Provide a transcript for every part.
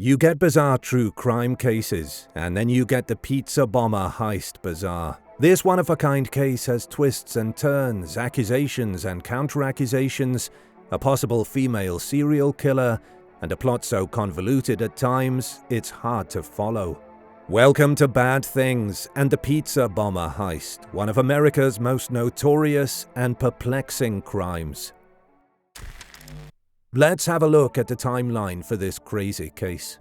You get bizarre true crime cases, and then you get the pizza bomber heist bizarre. This one-of-a-kind case has twists and turns, accusations and counter-accusations, a possible female serial killer, and a plot so convoluted at times, it's hard to follow. Welcome to Bad Things and the Pizza Bomber Heist, one of America's most notorious and perplexing crimes. Let's have a look at the timeline for this crazy case.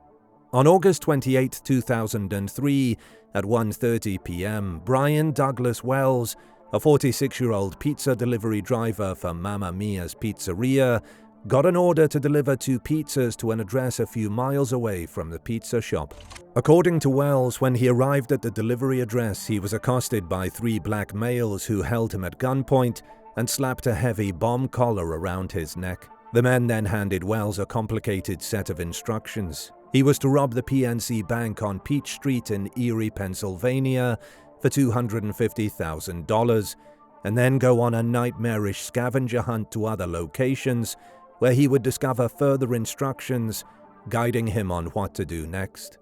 On August 28, 2003, at 1:30 p.m., Brian Douglas Wells, a 46-year-old pizza delivery driver for Mamma Mia's Pizzeria, got an order to deliver 2 pizzas to an address a few miles away from the pizza shop. According to Wells, when he arrived at the delivery address, he was accosted by 3 black males who held him at gunpoint and slapped a heavy bomb collar around his neck. The men then handed Wells a complicated set of instructions. He was to rob the PNC Bank on Peach Street in Erie, Pennsylvania for $250,000, and then go on a nightmarish scavenger hunt to other locations where he would discover further instructions guiding him on what to do next.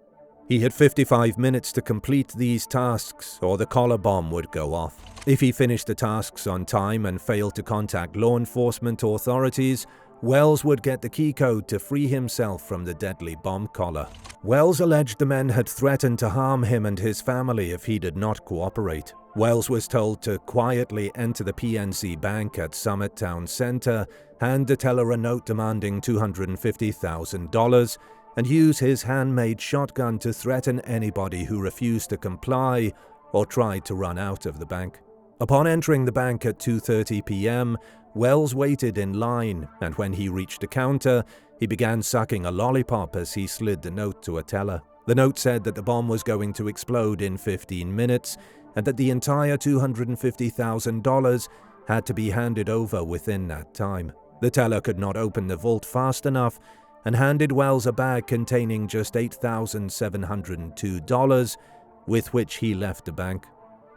He had 55 minutes to complete these tasks or the collar bomb would go off. If he finished the tasks on time and failed to contact law enforcement authorities, Wells would get the key code to free himself from the deadly bomb collar. Wells alleged the men had threatened to harm him and his family if he did not cooperate. Wells was told to quietly enter the PNC Bank at Summit Town Center, hand the teller a note demanding $250,000, and use his handmade shotgun to threaten anybody who refused to comply or tried to run out of the bank. Upon entering the bank at 2:30 p.m., Wells waited in line, and when he reached the counter, he began sucking a lollipop as he slid the note to a teller. The note said that the bomb was going to explode in 15 minutes, and that the entire $250,000 had to be handed over within that time. The teller could not open the vault fast enough, and handed Wells a bag containing just $8,702, with which he left the bank.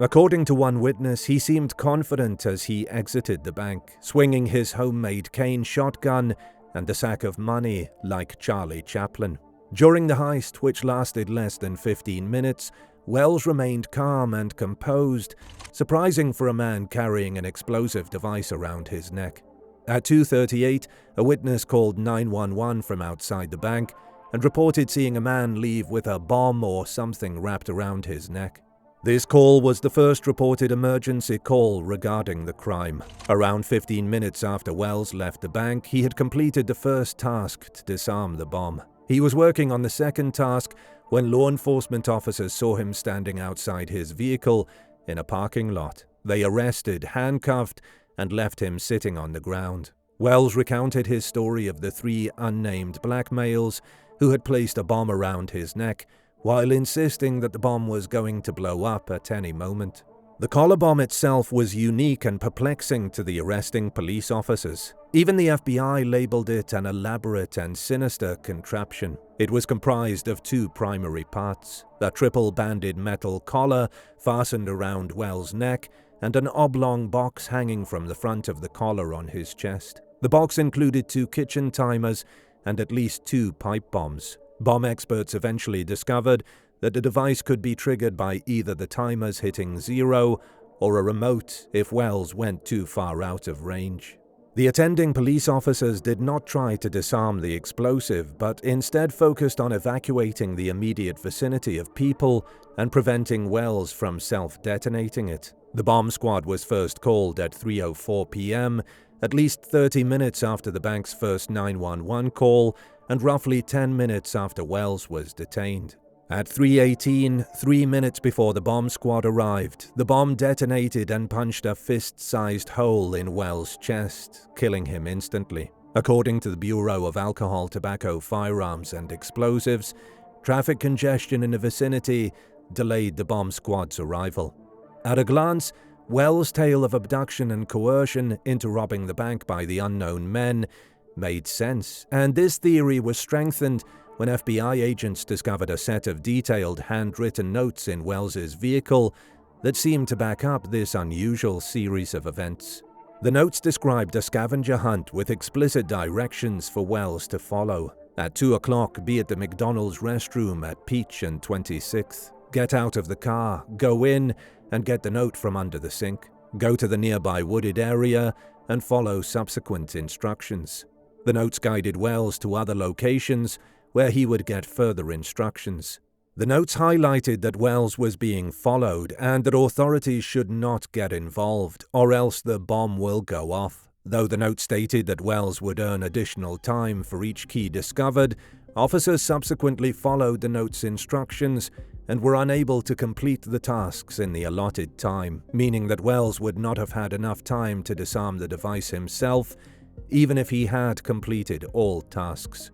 According to one witness, he seemed confident as he exited the bank, swinging his homemade cane shotgun and a sack of money like Charlie Chaplin. During the heist, which lasted less than 15 minutes, Wells remained calm and composed, surprising for a man carrying an explosive device around his neck. At 2:38, a witness called 911 from outside the bank and reported seeing a man leave with a bomb or something wrapped around his neck. This call was the first reported emergency call regarding the crime. Around 15 minutes after Wells left the bank, he had completed the first task to disarm the bomb. He was working on the second task when law enforcement officers saw him standing outside his vehicle in a parking lot. They arrested, handcuffed, and left him sitting on the ground. Wells recounted his story of the 3 unnamed black males who had placed a bomb around his neck, while insisting that the bomb was going to blow up at any moment. The collar bomb itself was unique and perplexing to the arresting police officers. Even the FBI labeled it an elaborate and sinister contraption. It was comprised of 2 primary parts: a triple-banded metal collar fastened around Wells' neck, and an oblong box hanging from the front of the collar on his chest. The box included 2 kitchen timers and at least 2 pipe bombs. Bomb experts eventually discovered that the device could be triggered by either the timers hitting 0 or a remote if Wells went too far out of range. The attending police officers did not try to disarm the explosive, but instead focused on evacuating the immediate vicinity of people and preventing Wells from self-detonating it. The bomb squad was first called at 3:04 p.m., at least 30 minutes after the bank's first 911 call, and roughly 10 minutes after Wells was detained. At 3:18, 3 minutes before the bomb squad arrived, the bomb detonated and punched a fist-sized hole in Wells' chest, killing him instantly. According to the Bureau of Alcohol, Tobacco, Firearms and Explosives, traffic congestion in the vicinity delayed the bomb squad's arrival. At a glance, Wells' tale of abduction and coercion into robbing the bank by the unknown men made sense, and this theory was strengthened when FBI agents discovered a set of detailed handwritten notes in Wells's vehicle that seemed to back up this unusual series of events. The notes described a scavenger hunt with explicit directions for Wells to follow. At 2 o'clock, be at the McDonald's restroom at Peach and 26th. Get out of the car, go in, and get the note from under the sink. Go to the nearby wooded area and follow subsequent instructions. The notes guided Wells to other locations where he would get further instructions. The notes highlighted that Wells was being followed and that authorities should not get involved, or else the bomb will go off. Though the note stated that Wells would earn additional time for each key discovered, officers subsequently followed the note's instructions and were unable to complete the tasks in the allotted time, meaning that Wells would not have had enough time to disarm the device himself, even if he had completed all tasks.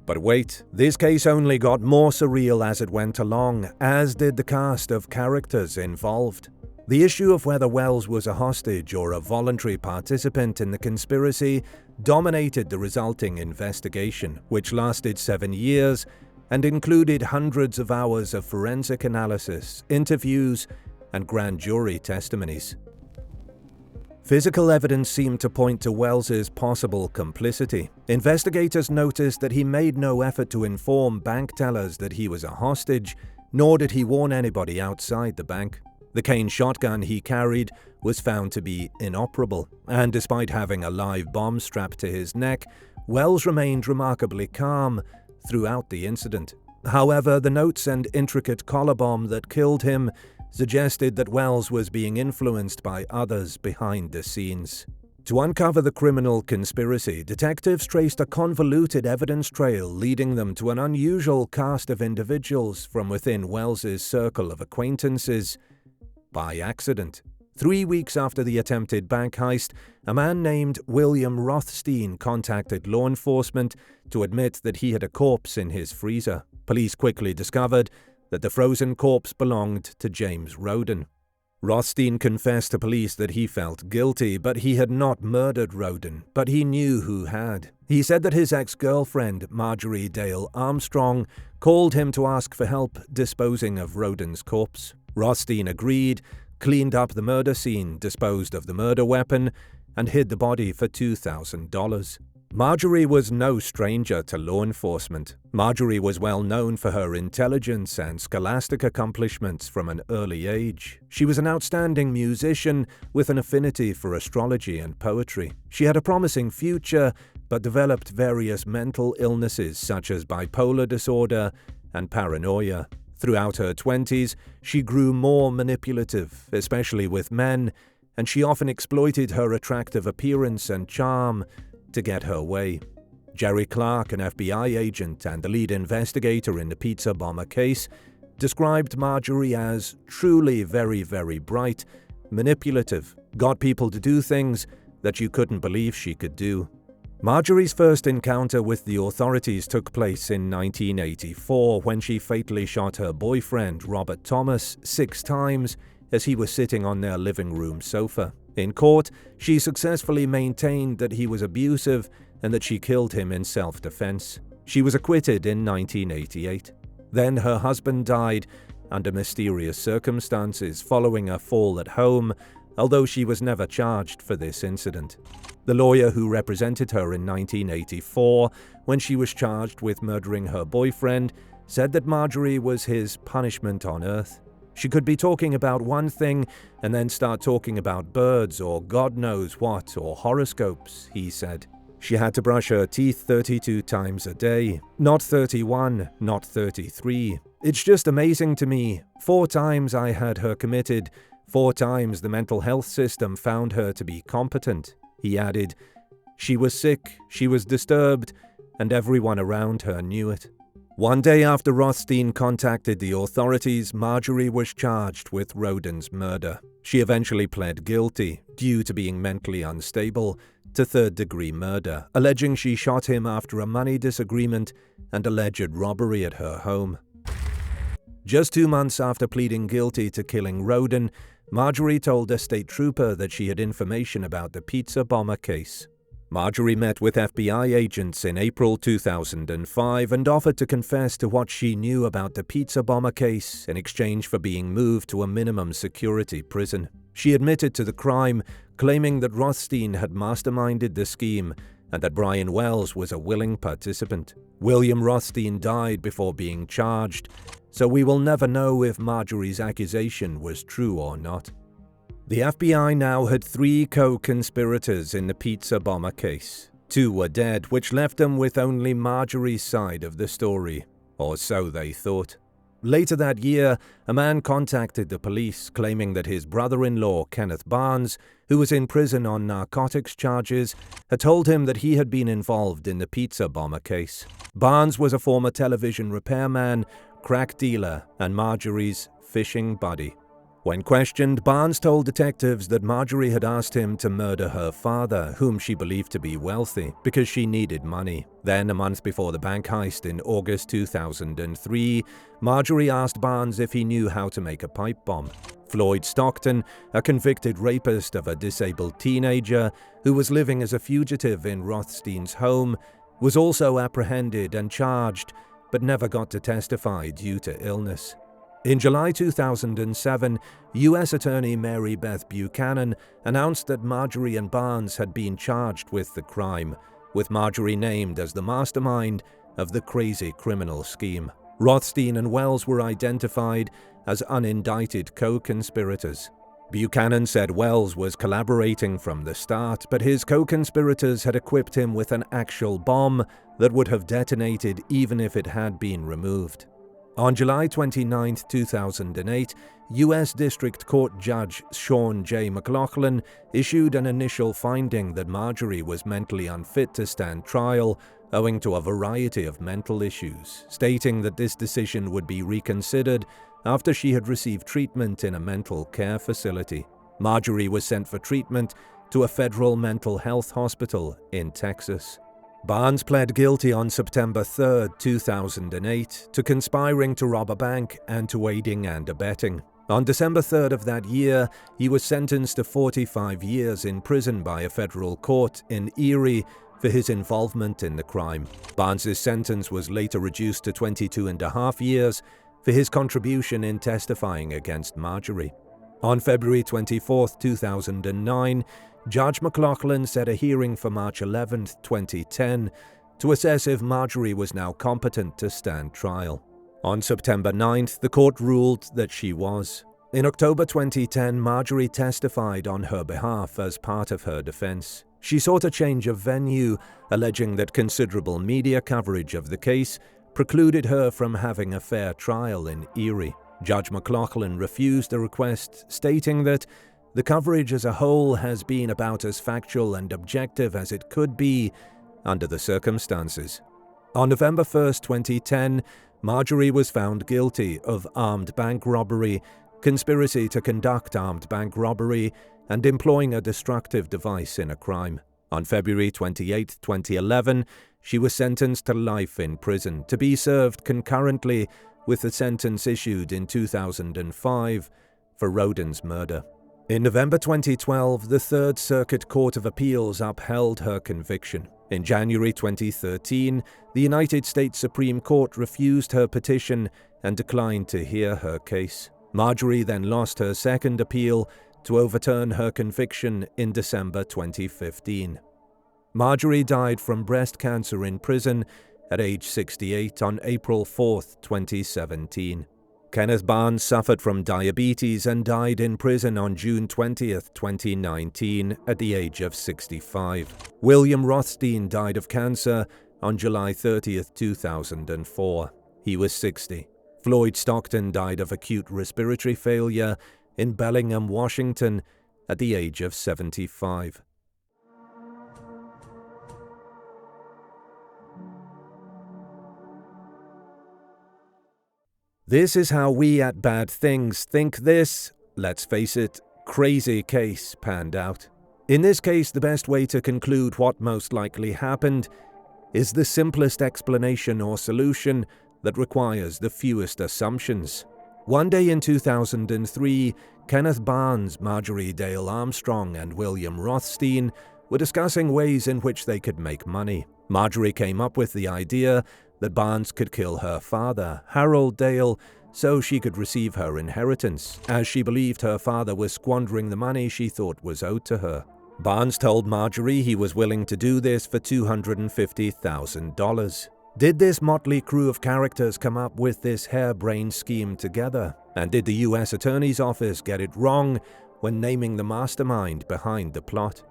But wait, this case only got more surreal as it went along, as did the cast of characters involved. The issue of whether Wells was a hostage or a voluntary participant in the conspiracy dominated the resulting investigation, which lasted 7 years and included hundreds of hours of forensic analysis, interviews, and grand jury testimonies. Physical evidence seemed to point to Wells's possible complicity. Investigators noticed that he made no effort to inform bank tellers that he was a hostage, nor did he warn anybody outside the bank. The Cain shotgun he carried was found to be inoperable, and despite having a live bomb strapped to his neck, Wells remained remarkably calm throughout the incident. However, the notes and intricate collar bomb that killed him suggested that Wells was being influenced by others behind the scenes. To uncover the criminal conspiracy, detectives traced a convoluted evidence trail leading them to an unusual cast of individuals from within Wells's circle of acquaintances by accident. 3 weeks after the attempted bank heist, a man named William Rothstein contacted law enforcement to admit that he had a corpse in his freezer. Police quickly discovered that the frozen corpse belonged to James Roden. Rothstein confessed to police that he felt guilty, but he had not murdered Roden, but he knew who had. He said that his ex-girlfriend, Marjorie Dale Armstrong, called him to ask for help disposing of Roden's corpse. Rothstein agreed, cleaned up the murder scene, disposed of the murder weapon, and hid the body for $2,000. Marjorie was no stranger to law enforcement. Marjorie was well known for her intelligence and scholastic accomplishments from an early age. She was an outstanding musician with an affinity for astrology and poetry. She had a promising future, but developed various mental illnesses such as bipolar disorder and paranoia. Throughout her 20s, she grew more manipulative, especially with men, and she often exploited her attractive appearance and charm to get her way. Jerry Clark, an FBI agent and the lead investigator in the pizza bomber case, described Marjorie as truly very, very bright, manipulative, got people to do things that you couldn't believe she could do. Marjorie's first encounter with the authorities took place in 1984 when she fatally shot her boyfriend, Robert Thomas, 6 times as he was sitting on their living room sofa. In court, she successfully maintained that he was abusive and that she killed him in self-defense. She was acquitted in 1988. Then her husband died under mysterious circumstances following a fall at home, although she was never charged for this incident. The lawyer who represented her in 1984, when she was charged with murdering her boyfriend, said that Marjorie was his punishment on earth. She could be talking about one thing and then start talking about birds or God knows what, or horoscopes, he said. She had to brush her teeth 32 times a day, not 31, not 33. It's just amazing to me. 4 times I had her committed, 4 times the mental health system found her to be competent. He added, she was sick, she was disturbed, and everyone around her knew it. One day after Rothstein contacted the authorities, Marjorie was charged with Roden's murder. She eventually pled guilty, due to being mentally unstable, to third-degree murder, alleging she shot him after a money disagreement and alleged robbery at her home. Just 2 months after pleading guilty to killing Roden, Marjorie told a state trooper that she had information about the pizza bomber case. Marjorie met with FBI agents in April 2005 and offered to confess to what she knew about the pizza bomber case in exchange for being moved to a minimum security prison. She admitted to the crime, claiming that Rothstein had masterminded the scheme and that Brian Wells was a willing participant. William Rothstein died before being charged, so we will never know if Marjorie's accusation was true or not. The FBI now had 3 co-conspirators in the pizza bomber case. 2 were dead, which left them with only Marjorie's side of the story, or so they thought. Later that year, a man contacted the police claiming that his brother-in-law, Kenneth Barnes, who was in prison on narcotics charges, had told him that he had been involved in the pizza bomber case. Barnes was a former television repairman, crack dealer, and Marjorie's fishing buddy. When questioned, Barnes told detectives that Marjorie had asked him to murder her father, whom she believed to be wealthy, because she needed money. Then, a month before the bank heist in August 2003, Marjorie asked Barnes if he knew how to make a pipe bomb. Floyd Stockton, a convicted rapist of a disabled teenager who was living as a fugitive in Rothstein's home, was also apprehended and charged, but never got to testify due to illness. In July 2007, U.S. Attorney Mary Beth Buchanan announced that Marjorie and Barnes had been charged with the crime, with Marjorie named as the mastermind of the crazy criminal scheme. Rothstein and Wells were identified as unindicted co-conspirators. Buchanan said Wells was collaborating from the start, but his co-conspirators had equipped him with an actual bomb that would have detonated even if it had been removed. On July 29, 2008, U.S. District Court Judge Sean J. McLaughlin issued an initial finding that Marjorie was mentally unfit to stand trial owing to a variety of mental issues, stating that this decision would be reconsidered after she had received treatment in a mental care facility. Marjorie was sent for treatment to a federal mental health hospital in Texas. Barnes pled guilty on September 3, 2008, to conspiring to rob a bank and to aiding and abetting. On December 3 of that year, he was sentenced to 45 years in prison by a federal court in Erie for his involvement in the crime. Barnes's sentence was later reduced to 22.5 years for his contribution in testifying against Marjorie. On February 24, 2009, Judge McLaughlin set a hearing for March 11, 2010, to assess if Marjorie was now competent to stand trial. On September 9th, the court ruled that she was. In October 2010, Marjorie testified on her behalf as part of her defense. She sought a change of venue, alleging that considerable media coverage of the case precluded her from having a fair trial in Erie. Judge McLaughlin refused the request, stating that the coverage as a whole has been about as factual and objective as it could be under the circumstances. On November 1, 2010, Marjorie was found guilty of armed bank robbery, conspiracy to conduct armed bank robbery, and employing a destructive device in a crime. On February 28, 2011, she was sentenced to life in prison, to be served concurrently with the sentence issued in 2005 for Rodin's murder. In November 2012, the Third Circuit Court of Appeals upheld her conviction. In January 2013, the United States Supreme Court refused her petition and declined to hear her case. Marjorie then lost her second appeal to overturn her conviction in December 2015. Marjorie died from breast cancer in prison at age 68 on April 4, 2017. Kenneth Barnes suffered from diabetes and died in prison on June 20, 2019, at the age of 65. William Rothstein died of cancer on July 30, 2004. He was 60. Floyd Stockton died of acute respiratory failure in Bellingham, Washington, at the age of 75. This is how we at Bad Things think this, let's face it, crazy case panned out. In this case, the best way to conclude what most likely happened is the simplest explanation or solution that requires the fewest assumptions. One day in 2003, Kenneth Barnes, Marjorie Dale Armstrong, and William Rothstein were discussing ways in which they could make money. Marjorie came up with the idea that Barnes could kill her father, Harold Dale, so she could receive her inheritance, as she believed her father was squandering the money she thought was owed to her. Barnes told Marjorie he was willing to do this for $250,000. Did this motley crew of characters come up with this harebrained scheme together? And did the US Attorney's Office get it wrong when naming the mastermind behind the plot?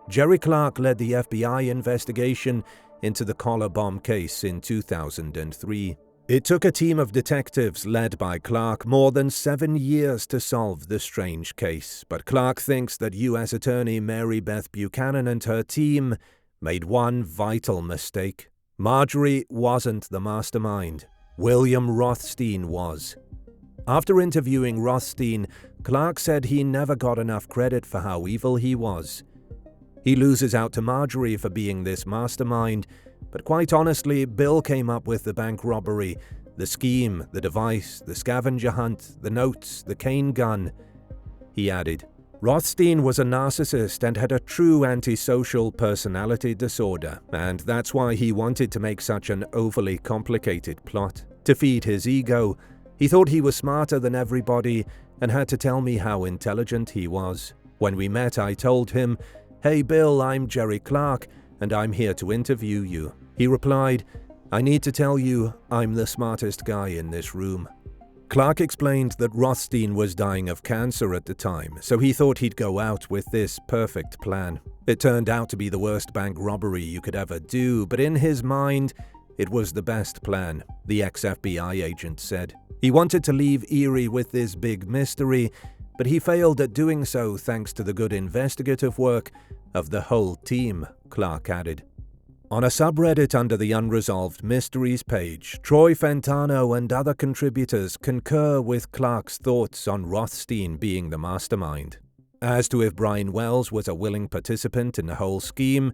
Jerry Clark led the FBI investigation into the collar bomb case in 2003. It took a team of detectives led by Clark more than 7 years to solve the strange case, but Clark thinks that U.S. Attorney Mary Beth Buchanan and her team made one vital mistake. Marjorie wasn't the mastermind. William Rothstein was. After interviewing Rothstein, Clark said he never got enough credit for how evil he was. He loses out to Marjorie for being this mastermind, but quite honestly, Bill came up with the bank robbery, the scheme, the device, the scavenger hunt, the notes, the cane gun. He added, Rothstein was a narcissist and had a true antisocial personality disorder, and that's why he wanted to make such an overly complicated plot. To feed his ego, he thought he was smarter than everybody and had to tell me how intelligent he was. When we met, I told him, "Hey Bill, I'm Jerry Clark, and I'm here to interview you." He replied, "I need to tell you, I'm the smartest guy in this room." Clark explained that Rothstein was dying of cancer at the time, so he thought he'd go out with this perfect plan. It turned out to be the worst bank robbery you could ever do, but in his mind, it was the best plan, the ex-FBI agent said. He wanted to leave Erie with this big mystery, but he failed at doing so thanks to the good investigative work of the whole team, Clark added. On a subreddit under the Unresolved Mysteries page, Troy Fentano and other contributors concur with Clark's thoughts on Rothstein being the mastermind. As to if Brian Wells was a willing participant in the whole scheme,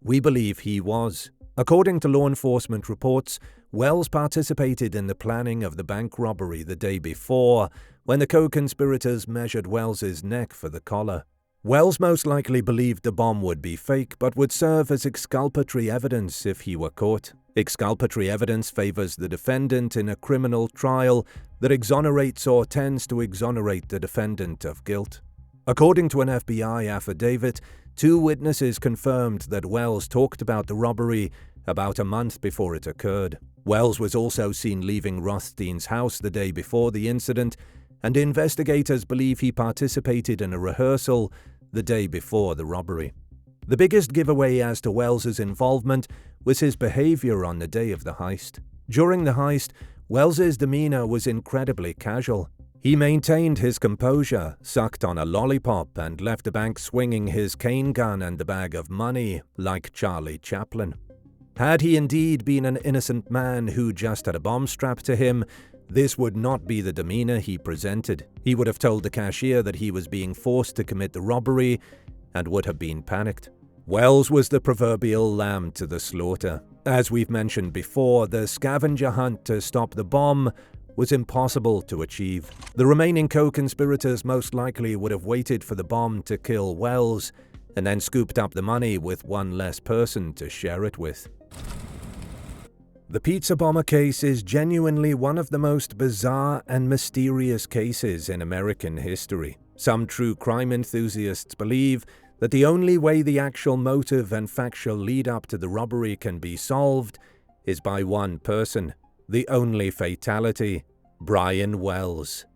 we believe he was. According to law enforcement reports, Wells participated in the planning of the bank robbery the day before, when the co-conspirators measured Wells's neck for the collar. Wells most likely believed the bomb would be fake, but would serve as exculpatory evidence if he were caught. Exculpatory evidence favors the defendant in a criminal trial that exonerates or tends to exonerate the defendant of guilt. According to an FBI affidavit, 2 witnesses confirmed that Wells talked about the robbery about a month before it occurred. Wells was also seen leaving Rothstein's house the day before the incident, and investigators believe he participated in a rehearsal the day before the robbery. The biggest giveaway as to Wells's involvement was his behavior on the day of the heist. During the heist, Wells's demeanor was incredibly casual. He maintained his composure, sucked on a lollipop, and left the bank swinging his cane gun and the bag of money like Charlie Chaplin. Had he indeed been an innocent man who just had a bomb strapped to him, this would not be the demeanor he presented. He would have told the cashier that he was being forced to commit the robbery and would have been panicked. Wells was the proverbial lamb to the slaughter. As we've mentioned before, the scavenger hunt to stop the bomb was impossible to achieve. The remaining co-conspirators most likely would have waited for the bomb to kill Wells and then scooped up the money with one less person to share it with. The pizza bomber case is genuinely one of the most bizarre and mysterious cases in American history. Some true crime enthusiasts believe that the only way the actual motive and factual lead-up to the robbery can be solved is by one person, the only fatality, Brian Wells.